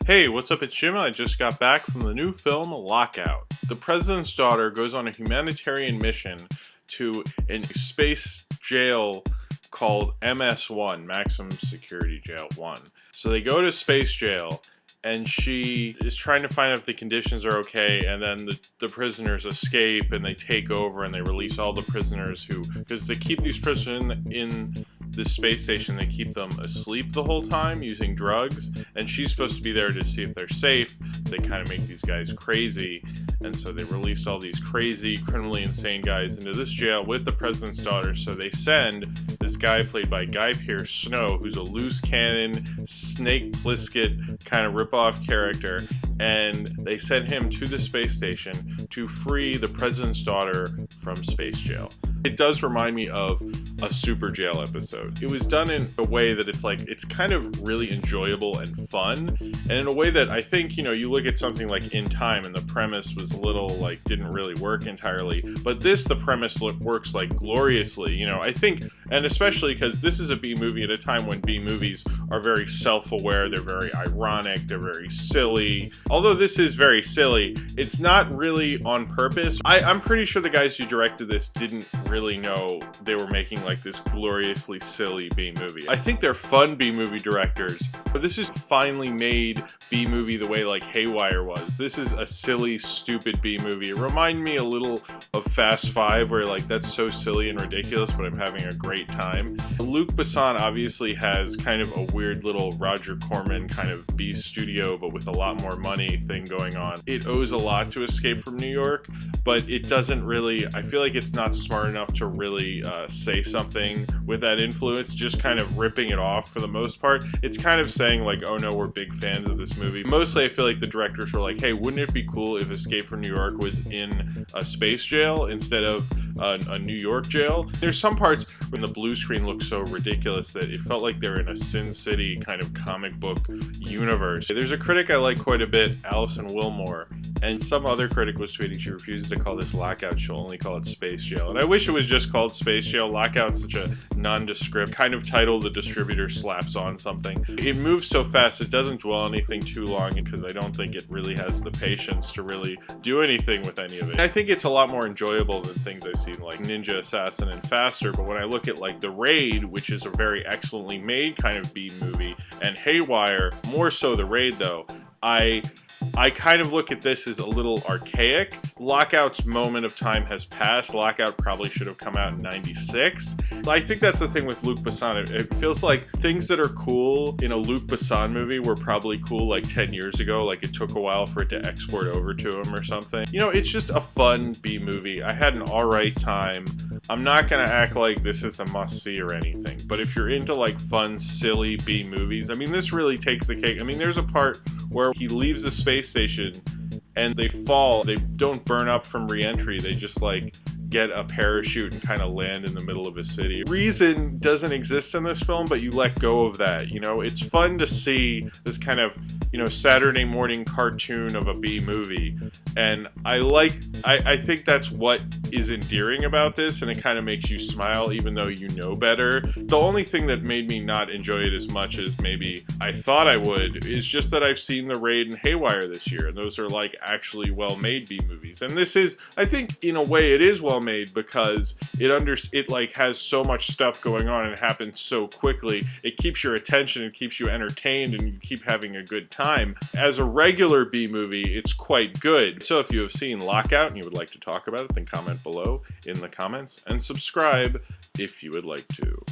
Hey, what's up? It's Jim. I just got back from the new film Lockout. The president's daughter goes on a humanitarian mission to a space jail called MS-1, Maximum Security Jail 1. So they go to space jail, and she is trying to find out if the conditions are okay, and then the prisoners escape, and they take over, and they release all the prisoners because they keep these prisoners in this space station, they keep them asleep the whole time using drugs, and she's supposed to be there to see if they're safe. They kind of make these guys crazy, and so they released all these crazy, criminally insane guys into this jail with the president's daughter. So they send this guy played by Guy Pearce Snow, who's a loose cannon, Snake Plissket kind of rip-off character, and they send him to the space station to free the president's daughter from space jail. It does remind me of a Super Jail episode. It was done in a way that it's kind of really enjoyable and fun, and in a way that I think, you look at something like In Time and the premise was a little didn't really work entirely, but the premise works gloriously, I think, and especially because this is a B movie at a time when B movies are very self-aware, they're very ironic, they're very silly. Although this is very silly, it's not really on purpose. I'm pretty sure the guys who directed this didn't really know they were making this gloriously silly B movie. I think they're fun B movie directors, but this is finally made B movie the way Haywire was. This is a silly, stupid B movie. It reminded me a little of Fast Five, where that's so silly and ridiculous, but I'm having a great time. Luc Besson obviously has kind of a weird little Roger Corman kind of B studio, but with a lot more money thing going on. It owes a lot to Escape from New York, but it doesn't really, I feel like it's not smart enough to really say something with that influence, just kind of ripping it off for the most part. It's kind of saying oh no, we're big fans of this movie. Mostly I feel like the directors were hey, wouldn't it be cool if Escape from New York was in a space jail instead of a New York jail? There's some parts when the blue screen looks so ridiculous that it felt like they're in a Sin City kind of comic book universe. There's a critic I like quite a bit, Alison Wilmore, and some other critic was tweeting she refuses to call this Lockout, she'll only call it Space Jail. And I wish it was just called Space Jail. Lockout's such a nondescript kind of title the distributor slaps on something. It moves so fast, it doesn't dwell on anything too long, because I don't think it really has the patience to really do anything with any of it. I think it's a lot more enjoyable than things I've seen like Ninja Assassin and Faster, but when I look at The Raid, which is a very excellently made kind of B movie, and Haywire, more so The Raid though, I kind of look at this as a little archaic. Lockout's moment of time has passed. Lockout probably should have come out in '96. I think that's the thing with Luc Besson. It feels like things that are cool in a Luc Besson movie were probably cool 10 years ago. It took a while for it to export over to him or something. It's just a fun B movie. I had an alright time. I'm not gonna act like this is a must-see or anything, but if you're into fun, silly B movies, this really takes the cake. There's a part where he leaves the space station and they fall. They don't burn up from re-entry. They just get a parachute and kind of land in the middle of a city. Reason doesn't exist in this film, but you let go of that. It's fun to see this kind of, Saturday morning cartoon of a B movie. And I think that's what is endearing about this, and it kind of makes you smile even though you know better. The only thing that made me not enjoy it as much as maybe I thought I would is just that I've seen The Raid and Haywire this year, and those are actually well-made B movies. And this is, I think in a way it is well made because it has so much stuff going on and it happens so quickly. It keeps your attention, it keeps you entertained, and you keep having a good time. As a regular B movie, it's quite good. So if you have seen Lockout and you would like to talk about it, then comment below in the comments and subscribe if you would like to.